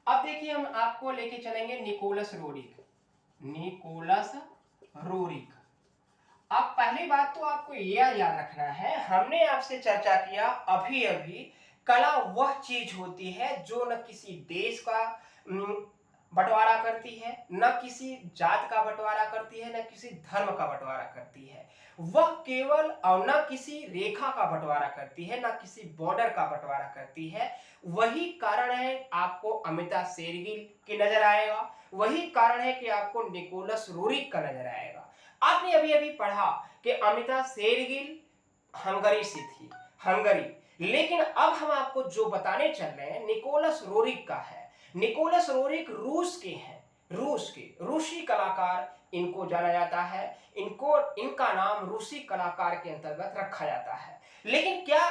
अब देखिए हम आपको लेके चलेंगे निकोलस रोरिक। Nicholas Roerich. अब पहली बात तो आपको यह याद रखना है, हमने आपसे चर्चा किया अभी अभी, कला वह चीज होती है जो न किसी देश का बंटवारा करती है, न किसी जात का बंटवारा करती है, न किसी धर्म का बंटवारा करती है। वह केवल और न किसी रेखा का बंटवारा करती है, न किसी बॉर्डर का बंटवारा करती है। वही कारण है आपको अमिता शेरगिल की नजर आएगा, वही कारण है कि आपको निकोलस रोरिक का नजर आएगा। आपने अभी अभी पढ़ा कि अमिता शेरगिल हंगरी से थी, हंगरी। लेकिन अब हम आपको जो बताने चल रहे हैं निकोलस रोरिक का है। निकोलस रोरिक रूस के हैं, रूस के रूसी कलाकार इनको जाना जाता है। इनका नाम रूसी कलाकार के अंतर्गत रखा जाता है। लेकिन क्या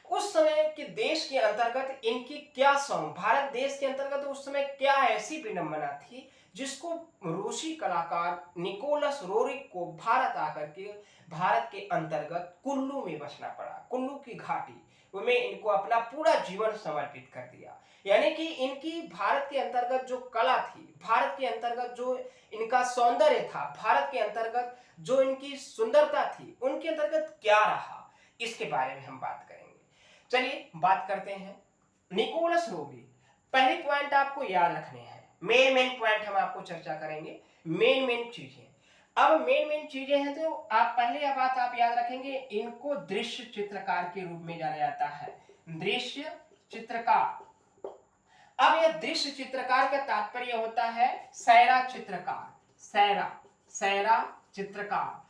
उस समय के देश के अंतर्गत इनकी क्या सॉन्ग, भारत देश के अंतर्गत उस समय क्या ऐसी विडंबना थी जिसको रूसी कलाकार निकोलस रोरिक को भारत आकर के भारत के अंतर्गत कुल्लू में बसना पड़ा। कुल्लू की घाटी में इनको अपना पूरा जीवन समर्पित कर दिया। यानी कि इनकी भारत के अंतर्गत जो कला थी, भारत के अंतर्गत जो इनका सौंदर्य था, भारत के अंतर्गत जो इनकी सुंदरता थी, उनके अंतर्गत क्या रहा, इसके बारे में हम बात करेंगे। चलिए बात करते हैं निकोलस रोरिक। पहले पॉइंट आपको याद रखने हैं, मेन पॉइंट हम आपको चर्चा करेंगे, मेन चीजें। अब मेन चीजें हैं तो आप पहले बात आप याद रखेंगे, इनको दृश्य चित्रकार के रूप में जाना जाता है, दृश्य चित्रकार। अब यह दृश्य चित्रकार का तात्पर्य होता है सैरा चित्रकार, सैरा चित्रकार।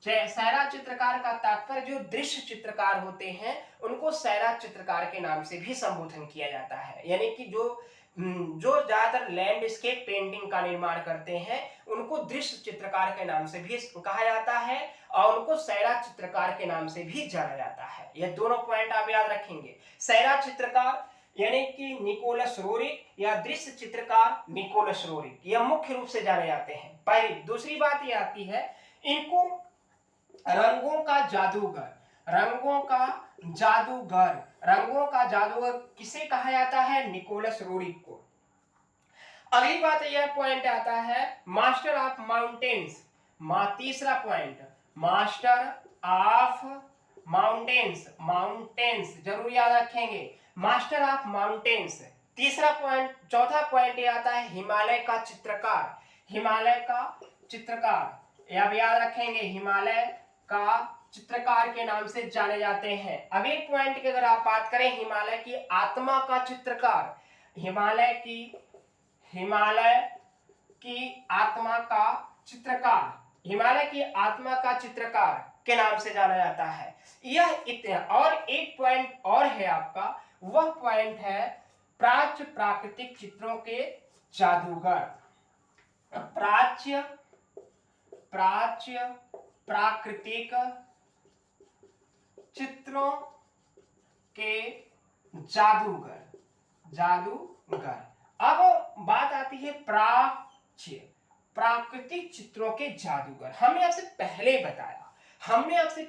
सैरा चित्रकार का तात्पर्य जो दृश्य चित्रकार होते हैं उनको सैरा चित्रकार के नाम से भी संबोधन किया जाता है। यानी कि जो ज्यादातर लैंडस्केप पेंटिंग का निर्माण करते हैं उनको दृश्य चित्रकार के नाम से भी कहा जाता है और उनको सैरा चित्रकार के नाम से भी जाना जाता है। यह दोनों पॉइंट आप याद रखेंगे। सैरा चित्रकार यानी कि निकोलस रोरिक या दृश्य चित्रकार निकोलस रोरिक, यह मुख्य रूप से जाने जाते हैं। पहली दूसरी बात यह आती है, इनको रंगों का जादूगर, रंगों का जादूगर किसे कहा जाता है? निकोलस रोरिक को। अगली बात यह पॉइंट आता है मास्टर ऑफ माउंटेन्स। तीसरा point master of mountains, mountains जरूर याद रखेंगे, मास्टर ऑफ माउंटेन्स। तीसरा पॉइंट, चौथा पॉइंट ये आता है हिमालय का चित्रकार, हिमालय का चित्रकार या याद रखेंगे, हिमालय का चित्रकार के नाम से जाने जाते हैं। अगले पॉइंट की अगर आप बात करें, हिमालय की आत्मा का चित्रकार, हिमालय की आत्मा का चित्रकार, हिमालय की आत्मा का चित्रकार के नाम से जाना जाता है। यह इतना, और एक पॉइंट और है आपका, वह पॉइंट है प्राच्य प्राकृतिक चित्रों के जादूगर। प्राच्य प्राकृतिक चित्रों के जादूगर। अब बात आती है प्राच्य प्राकृतिक चित्रों के जादूगर। हमने आपसे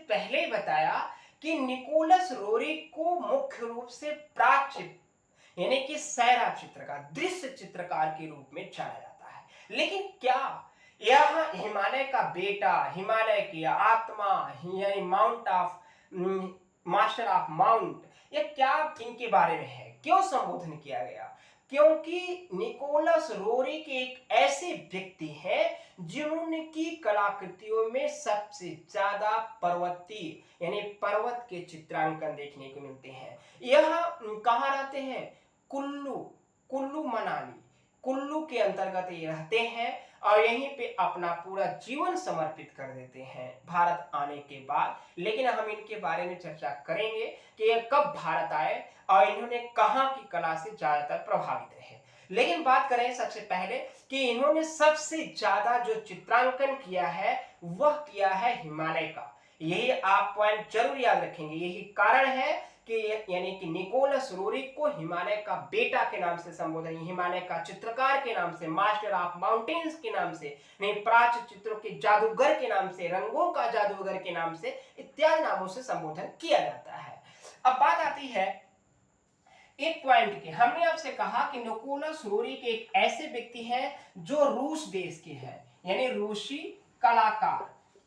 पहले बताया कि निकोलस रोरिक को मुख्य रूप से प्राच्य यानी कि सैरा चित्रकार, दृश्य चित्रकार के रूप में जाना जाता है। लेकिन क्या यह हिमालय का बेटा, हिमालय की आत्मा, यानी मास्टर ऑफ माउंट, यह क्या इनके बारे में है? क्यों संबोधन किया गया? क्योंकि निकोलस रोरिक एक ऐसे व्यक्ति हैं जिन्होंने की कलाकृतियों में सबसे ज्यादा पर्वतीय यानी पर्वत के चित्रांकन देखने को मिलते हैं। यह कहाँ रहते हैं? कुल्लू मनाली, कुल्लू के अंतर्गत ये रहते हैं और यहीं पे अपना पूरा जीवन समर्पित कर देते हैं भारत आने के बाद। लेकिन हम इनके बारे में चर्चा करेंगे कि ये कब भारत आए और इन्होंने कहाँ की कला से ज्यादातर प्रभावित रहे। लेकिन बात करें सबसे पहले कि इन्होंने सबसे ज्यादा जो चित्रांकन किया है वह किया है हिमालय का। यही आप पॉइंट जरूर याद रखेंगे। यही कारण है कि यानी कि निकोलस रोरिक को हिमालय का बेटा के नाम से संबोधन, हिमालय का चित्रकार के नाम से, मास्टर ऑफ माउंटेन्स के नाम से, नहीं प्राच्य चित्रों के जादूगर के नाम से, रंगों का जादूगर के नाम से, इत्यादि नामों से संबोधन किया जाता है। अब बात आती है एक पॉइंट के, हमने आपसे कहा कि निकोलस रोरिक एक ऐसे व्यक्ति हैं जो रूस देश के हैं, यानी रूसी कलाकार,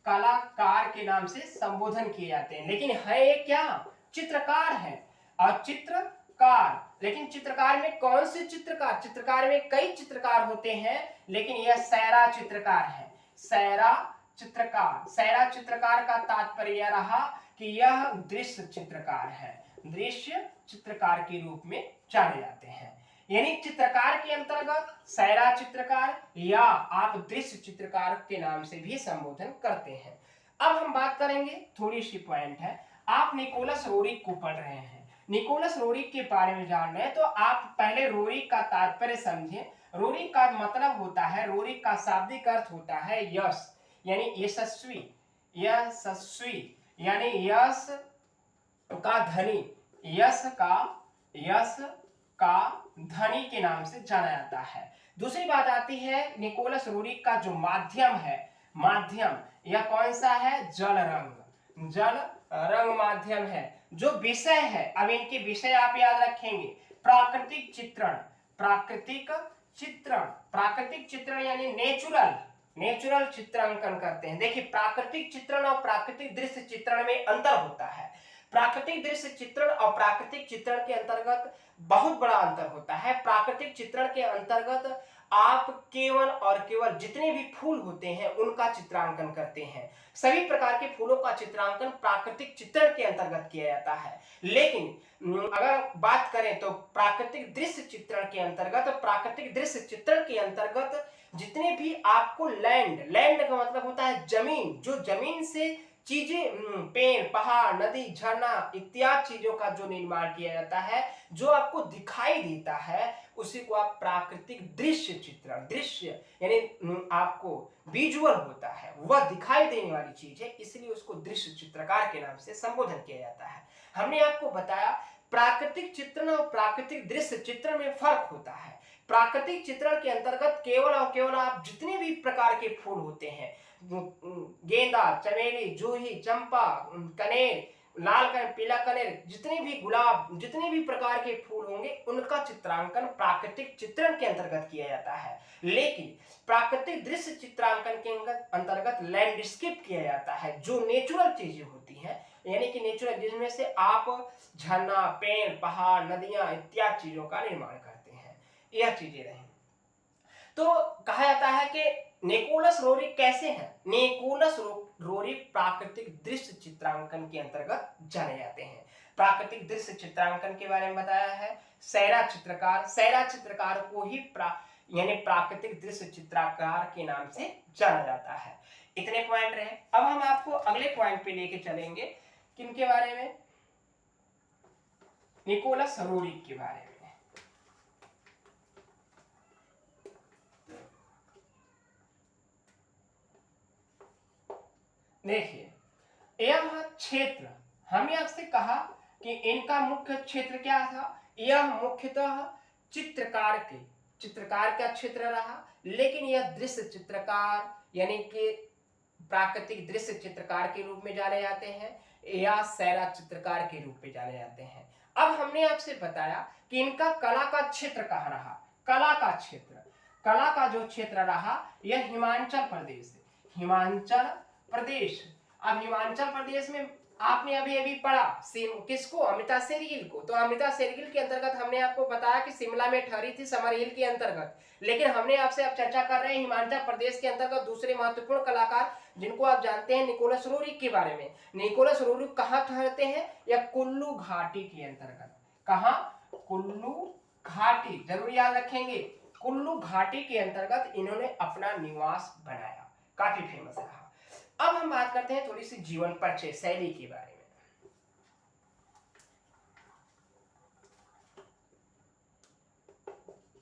कलाकार के नाम से संबोधन किए जाते हैं, लेकिन है एक क्या, चित्रकार है। और चित्रकार, लेकिन चित्रकार में कौन से चित्रकार, चित्रकार में कई चित्रकार होते हैं, लेकिन यह सैरा चित्रकार है। सैरा चित्रकार, सैरा चित्रकार का तात्पर्य रहा कि यह दृश्य चित्रकार है, दृश्य चित्रकार के रूप में जाने जाते हैं। यानी चित्रकार के अंतर्गत सैरा चित्रकार या आप दृश्य चित्रकार के नाम से भी संबोधन करते हैं। अब हम बात करेंगे, थोड़ी सी पॉइंट है, आप निकोलस रोरिक को पढ़ रहे हैं, निकोलस रोरिक के बारे में जान रहे हैं, तो आप पहले रोरिक का तात्पर्य समझें। रोरिक का मतलब होता है, रोरिक का शाब्दिक अर्थ होता है यश, यानी यशस्वी, यशस्वी यानी यश का धनी, यश का धनी के नाम से जाना जाता है। दूसरी बात आती है निकोलस रोरिक का जो माध्यम है, माध्यम यह कौन सा है, जल रंग, जल रंग माध्यम है। जो विषय है, अब इनके विषय आप याद रखेंगे, प्राकृतिक चित्रण, प्राकृतिक चित्रण, प्राकृतिक चित्रण यानी नेचुरल, नेचुरल चित्रांकन करते हैं। देखिए प्राकृतिक चित्रण और प्राकृतिक दृश्य चित्रण में अंतर होता है। प्राकृतिक दृश्य चित्रण और प्राकृतिक चित्रण के अंतर्गत बहुत बड़ा अंतर होता है। प्राकृतिक चित्रण के अंतर्गत आप केवल और केवल जितने भी फूल होते हैं उनका चित्रांकन करते हैं। सभी प्रकार के फूलों का चित्रांकन प्राकृतिक चित्रण के अंतर्गत किया जाता है। लेकिन अगर बात करें तो प्राकृतिक दृश्य चित्रण के अंतर्गत, प्राकृतिक दृश्य चित्रण के अंतर्गत जितने भी आपको लैंड, लैंड का मतलब होता है जमीन, जो जमीन से चीजें, पेड़, पहाड़, नदी, झरना इत्यादि चीजों का जो निर्माण किया जाता है, जो आपको दिखाई देता है, उसी को आप प्राकृतिक दृश्य चित्रण, दृश्य यानी आपको विजुअल होता है, वह दिखाई देने वाली चीज है, इसलिए उसको दृश्य चित्रकार के नाम से संबोधन किया जाता है। हमने आपको बताया प्राकृतिक चित्रण और प्राकृतिक दृश्य चित्रण में फर्क होता है। प्राकृतिक चित्रण के अंतर्गत केवल और केवल आप जितने भी प्रकार के फूल होते हैं, गेंदा, चमेली, जूही, चंपा, कनेर, लाल कनेर, पीला कनेर, जितने भी गुलाब, जितने भी प्रकार के फूल होंगे उनका चित्रांकन प्राकृतिक चित्रण के अंतर्गत किया जाता है। लेकिन प्राकृतिक दृश्य चित्रांकन के अंतर्गत लैंडस्केप किया जाता है, जो नेचुरल चीजें होती हैं, यानी कि नेचुरल, जिसमें से आप झरना, पेड़, पहाड़, नदियां इत्यादि चीजों का निर्माण करते हैं, यह चीजें रही। तो कहा जाता है कि निकोलस रोरिक कैसे हैं, निकोलस रोरिक प्राकृतिक दृश्य चित्रांकन के अंतर्गत जाने जाते हैं। प्राकृतिक दृश्य चित्रांकन के बारे में बताया है, सैरा चित्रकार, सैरा चित्रकार को ही यानी प्राकृतिक दृश्य चित्रकार के नाम से जाना जाता है। इतने पॉइंट रहे। अब हम आपको अगले पॉइंट पे लेके चलेंगे, किनके बारे में, निकोलस रोरिक के बारे में। देखिए यह क्षेत्र, हमने आपसे कहा कि इनका मुख्य क्षेत्र क्या था, यह मुख्यतः चित्रकार का क्षेत्र रहा, लेकिन यह दृश्य चित्रकार यानी कि प्राकृतिक दृश्य चित्रकार के रूप में जाने जाते हैं या सैरा चित्रकार के रूप में जाने जाते हैं। अब हमने आपसे बताया कि इनका कला का क्षेत्र कहाँ रहा, कला का क्षेत्र, कला का जो क्षेत्र रहा यह हिमाचल प्रदेश, हिमाचल प्रदेश। अब हिमाचल प्रदेश में आपने अभी अभी पढ़ा किसको, अमृता शेरगिल को। तो अमृता शेरगिल के अंतर्गत हमने आपको बताया कि शिमला में ठहरी थी समर हिल के अंतर्गत, लेकिन हमने आपसे अब चर्चा कर रहे हैं हिमाचल प्रदेश के अंतर्गत दूसरे महत्वपूर्ण कलाकार जिनको आप जानते हैं निकोलस रोरिक के बारे में। निकोलस रोरिक कहाँ ठहरते हैं, या कुल्लू घाटी के अंतर्गत, कहाँ, कुल्लू घाटी, जरूर याद रखेंगे, कुल्लू घाटी के अंतर्गत इन्होंने अपना निवास बनाया, काफी फेमस रहा। अब हम बात करते हैं थोड़ी सी जीवन परिचय शैली के बारे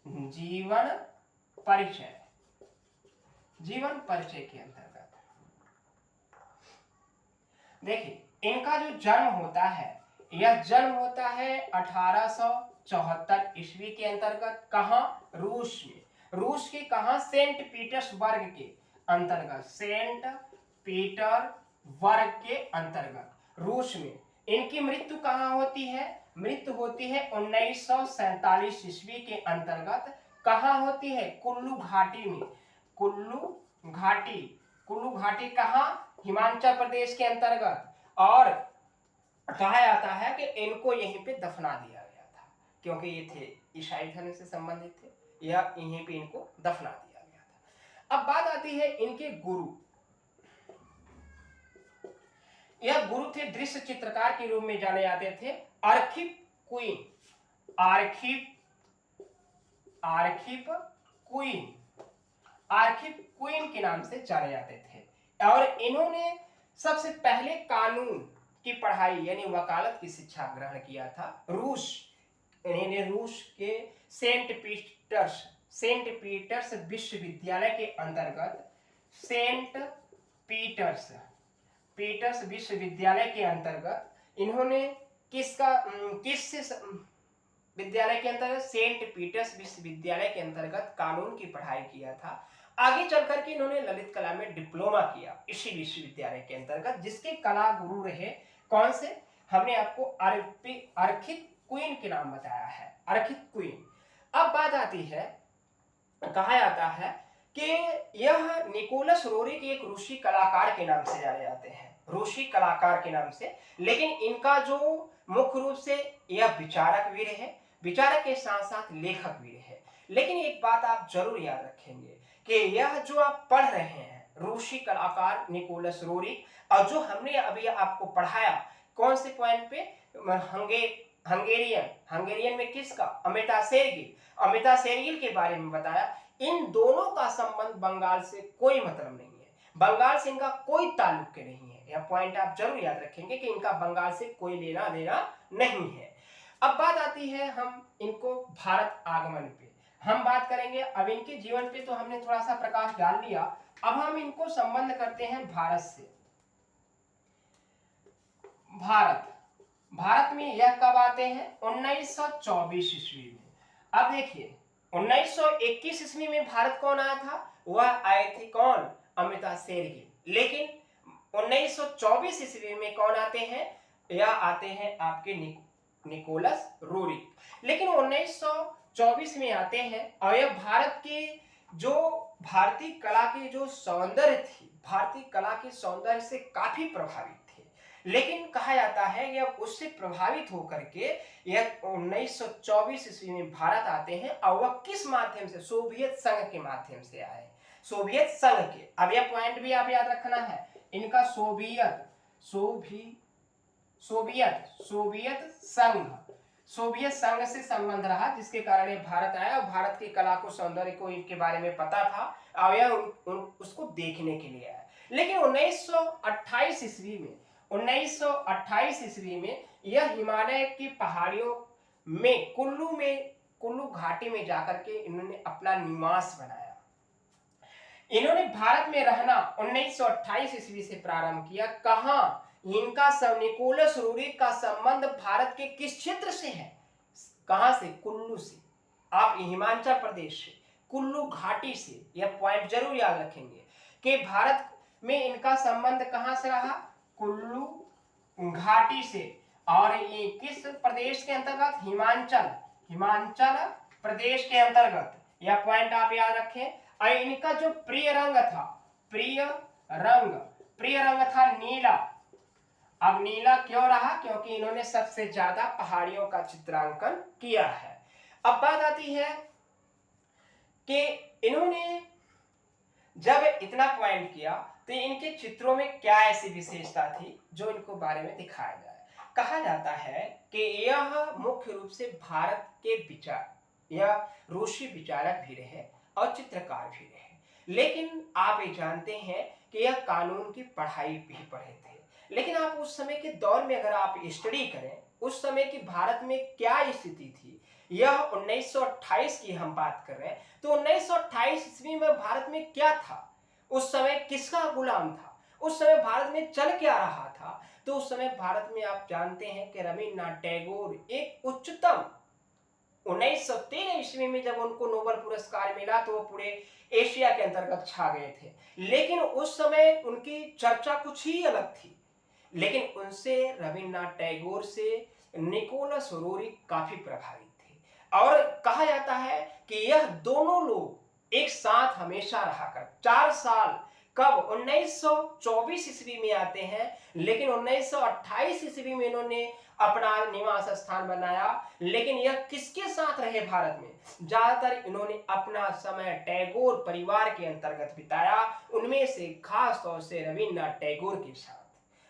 में। जीवन परिचय, जीवन परिचय के अंतर्गत देखिए इनका जो जन्म होता है, यह जन्म होता है 1874 ईस्वी के अंतर्गत, कहां, रूस में, रूस के कहां, सेंट पीटर्सबर्ग के अंतर्गत, सेंट पीटर्सबर्ग के अंतर्गत रूस में। इनकी मृत्यु कहां होती है, मृत्यु होती है 1947 ईस्वी के अंतर्गत। कहाँ होती है? कुल्लू घाटी में। कुल्लू घाटी, कुल्लू घाटी कहाँ? हिमाचल प्रदेश के अंतर्गत। और कहा जाता है कि इनको यहीं पे दफना दिया गया था, क्योंकि ये थे ईसाई धर्म से संबंधित थे, या यहीं पे इनको दफना दिया गया था। अब बात आती है इनके गुरु। यह गुरु थे, दृश्य चित्रकार के रूप में जाने जाते थे, आर्खिप क्वीन। आर्खिप क्वीन, आर्खिप क्वीन के नाम से जाने जाते थे। और इन्होंने सबसे पहले कानून की पढ़ाई यानी वकालत की शिक्षा ग्रहण किया था रूस। इन्होंने रूस के सेंट पीटर्स विश्वविद्यालय के अंतर्गत, सेंट पीटर्स विश्वविद्यालय के अंतर्गत इन्होंने किस विद्यालय के अंतर्गत? सेंट पीटर्स विश्वविद्यालय के अंतर्गत कानून की पढ़ाई किया था। आगे चल करके इन्होंने ललित कला में डिप्लोमा किया इसी विश्वविद्यालय के अंतर्गत, जिसके कला गुरु रहे कौन से? हमने आपको आर्खिप क्वीन के नाम बताया है, आर्खिप क्वीन। अब बात आती है, कहा जाता है कि यह निकोलस रोरिक एक रूसी कलाकार के नाम से जाने जाते हैं, रूसी कलाकार के नाम से। लेकिन इनका जो मुख्य रूप से यह विचारक भी रहे, विचारक के साथ साथ लेखक भी रहे। लेकिन एक बात आप जरूर याद रखेंगे कि यह जो आप पढ़ रहे हैं रूसी कलाकार निकोलस रोरिक, और जो हमने अभी आपको पढ़ाया कौन से पॉइंट पे? हंगेरियन में किसका? अमिता शेरगिल के बारे में बताया। इन दोनों का संबंध बंगाल से कोई मतलब नहीं है, बंगाल से इनका कोई ताल्लुक नहीं है। यह पॉइंट आप जरूर याद रखेंगे कि इनका बंगाल से कोई लेना देना नहीं है। अब बात आती है हम इनको भारत आगमन पे हम बात करेंगे। अब इनके जीवन पे तो हमने थोड़ा सा प्रकाश डाल लिया, अब हम इनको संबंध करते हैं भारत से। भारत में यह कब आते हैं? 1924 ईस्वी में। अब देखिए 1921 ईस्वी में भारत कौन आया था? वह आए थे कौन? अमिता शेरगिल। लेकिन 1924 ईस्वी में कौन आते हैं? यह आते हैं आपके निकोलस रोरिक। लेकिन 1924 में आते हैं और यह भारत के जो भारतीय कला के जो सौंदर्य थी, भारतीय कला के सौंदर्य से काफी प्रभावित थे। लेकिन कहा जाता है यह उससे प्रभावित होकर के यह 1924 ईस्वी में भारत आते हैं, और वह किस माध्यम से? सोवियत संघ के माध्यम से आए, सोवियत संघ के। अब यह पॉइंट भी आप याद रखना है, इनका सोवियत संघ से संबंध रहा, जिसके कारण ये भारत आया और भारत की कला को, सौंदर्य को, इनके बारे में पता था और यह उसको देखने के लिए आया। लेकिन 1928 ईस्वी में यह हिमालय की पहाड़ियों में कुल्लू घाटी में जाकर के इन्होंने अपना निवास बनाया। इन्होंने भारत में रहना 1928 ईस्वी से प्रारंभ किया। कहां? इनका निकोलस रोरिक का संबंध भारत के किस क्षेत्र से है? कहां से? कुल्लू से। आप हिमाचल प्रदेश से, कुल्लू घाटी से। यह पॉइंट जरूर याद रखेंगे कि भारत में इनका संबंध कहां से रहा? कुल्लू घाटी से। और ये किस प्रदेश के अंतर्गत? हिमाचल प्रदेश के अंतर्गत। यह पॉइंट आप याद रखें। और इनका जो प्रिय रंग था नीला। अब नीला क्यों रहा? क्योंकि इन्होंने सबसे ज्यादा पहाड़ियों का चित्रांकन किया है। अब बात आती है कि इन्होंने जब इतना पॉइंट किया तो इनके चित्रों में क्या ऐसी विशेषता थी जो इनको बारे में दिखाया जाए। कहा जाता है कि यह मुख्य रूप से भारत के यह रूसी विचारक भी रहे और चित्रकार भी रहे। लेकिन आप ये जानते हैं कि यह कानून की पढ़ाई भी पढ़े थे। लेकिन आप उस समय के दौर में अगर आप स्टडी करें, उस समय की भारत में क्या स्थिति थी, यह 1928 की हम बात कर रहे हैं, तो 1928 ईस्वी में भारत में क्या था? उस समय किसका गुलाम था? उस समय भारत में चल क्या रहा था? तो उस समय भारत में आप जानते हैं कि रविन्द्रनाथ टैगोर एक उच्चतम 1913 ईस्वी में जब उनको नोबेल पुरस्कार मिला तो वो पूरे एशिया के अंतर्गत छा गए थे। लेकिन उस समय उनकी चर्चा कुछ ही अलग थी। लेकिन उनसे, रविन्द्रनाथ टैगोर से निकोलस रोरिक काफी प्रभावित थे और कहा जाता है कि यह दोनों लोग एक साथ हमेशा रहा कर 4 साल कब 1924 ईस्वी में आते हैं, लेकिन 1928 ईस्वी में इन्होंने अपना निवास स्थान बनाया। लेकिन यह किसके साथ रहे भारत में? ज्यादातर इन्होंने अपना समय टैगोर परिवार के अंतर्गत बिताया, उनमें से खास तौर से रविन्द्रनाथ टैगोर के साथ।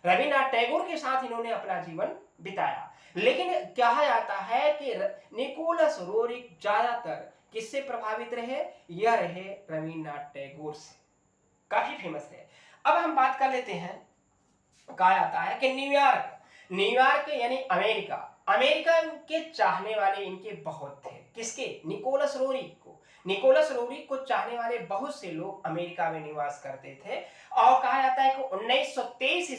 रविन्द्रनाथ टैगोर के साथ इन्होंने अपना जीवन बिताया। लेकिन कहा जाता है कि निकोलस रोरिक ज्यादातर किससे प्रभावित रहे? यह रहे रविन्द्रनाथ टैगोर से, काफी फेमस है। अब हम बात कर लेते हैं, कहा जाता है कि न्यूयॉर्क यानी अमेरिका के चाहने वाले इनके बहुत थे। किसके? निकोलस रोरिक को चाहने वाले बहुत से लोग अमेरिका में निवास करते थे। और कहा जाता है कि 1923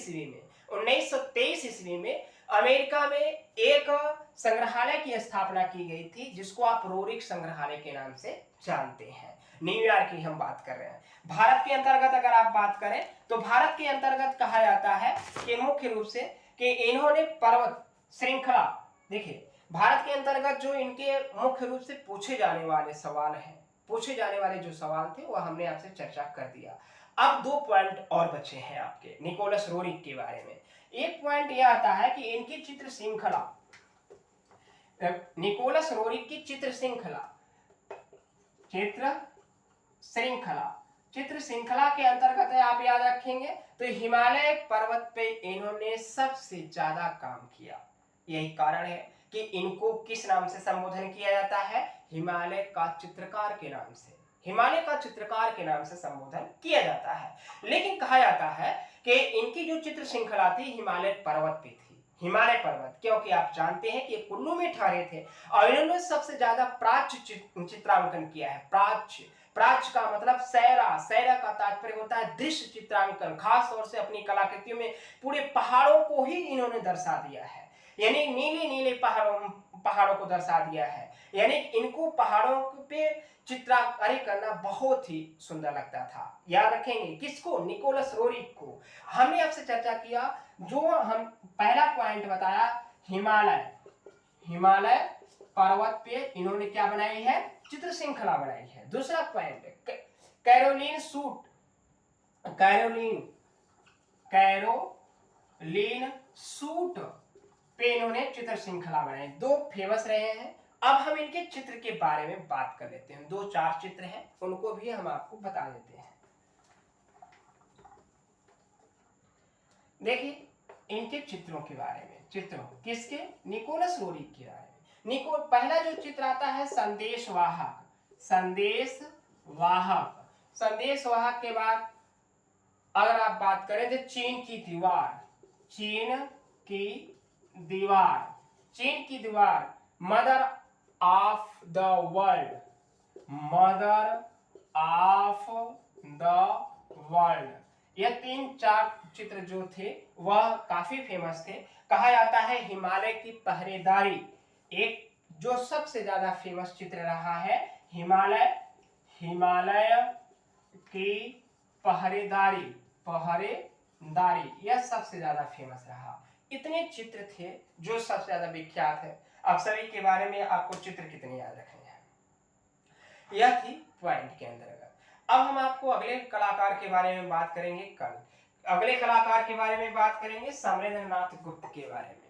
ईस्वी में अमेरिका में एक संग्रहालय की स्थापना की गई थी, जिसको आप रोरिक संग्रहालय के नाम से जानते हैं। न्यूयॉर्क की हम बात कर रहे हैं। भारत के अंतर्गत अगर आप बात करें तो भारत के अंतर्गत कहा जाता है कि मुख्य रूप से कि इन्होंने पर्वत श्रृंखला, देखिए भारत के अंतर्गत जो इनके मुख्य रूप से पूछे जाने वाले जो सवाल थे वह हमने आपसे चर्चा कर दिया। अब 2 पॉइंट और बचे हैं आपके निकोलस रोरिक के बारे में। एक पॉइंट यह आता है कि इनकी चित्र श्रृंखला, निकोलस रोरिक की चित्र श्रृंखला के अंतर्गत है, आप याद रखेंगे तो हिमालय पर्वत पे इन्होंने सबसे ज्यादा काम किया। यही कारण है कि इनको किस नाम से संबोधन किया जाता है? हिमालय का चित्रकार के नाम से संबोधन किया जाता है। लेकिन कहा जाता है कि इनकी जो चित्र श्रृंखला थी हिमालय पर्वत पे थी। हिमालय पर्वत, क्योंकि आप जानते हैं कि कुल्लू में ठहरे थे और इन्होंने सबसे ज्यादा प्राच्य चित्रांकन किया है। प्राच्य का मतलब सैरा का तात्पर्य होता है दृश्य चित्रांकन। खास तौर से अपनी कलाकृतियों में पूरे पहाड़ों को ही इन्होंने दर्शा दिया है, यानी नीले पहाड़ों को दर्शा दिया है। यानी इनको पहाड़ों पे चित्रकारी करना बहुत ही सुंदर लगता था। याद रखेंगे किसको? निकोलस रोरिक को। हमने आपसे चर्चा किया, जो हम पहला पॉइंट बताया हिमालय पर्वत पे इन्होंने क्या बनाई है? चित्र श्रृंखला बनाई है। दूसरा पॉइंट कैरोलिन सूट पे इन्होंने चित्र श्रृंखला बनाई। 2 फेमस रहे हैं। अब हम इनके चित्र के बारे में बात कर लेते हैं। 2-4 चित्र हैं, उनको भी हम आपको बता देते हैं। देखिए इनके चित्रों के बारे में, किसके? निकोलस रोरिक के बारे में। पहला जो चित्र आता है संदेशवाहक के बाद अगर आप बात करें तो चीन की दीवार, मदर ऑफ द वर्ल्ड, यह 3-4 चित्र जो थे वह काफी फेमस थे। कहा जाता है हिमालय की पहरेदारी एक जो सबसे ज्यादा फेमस चित्र रहा है। हिमालय की पहरेदारी यह सबसे ज्यादा फेमस रहा। इतने चित्र थे जो सबसे ज्यादा विख्यात है। अब सभी के बारे में आपको चित्र कितने याद रखने हैं, यह थी पॉइंट के अंतर्गत। अब हम आपको अगले कलाकार के बारे में बात करेंगे कल। अगले कलाकार के बारे में बात करेंगे समरेंद्रनाथ गुप्त के बारे में।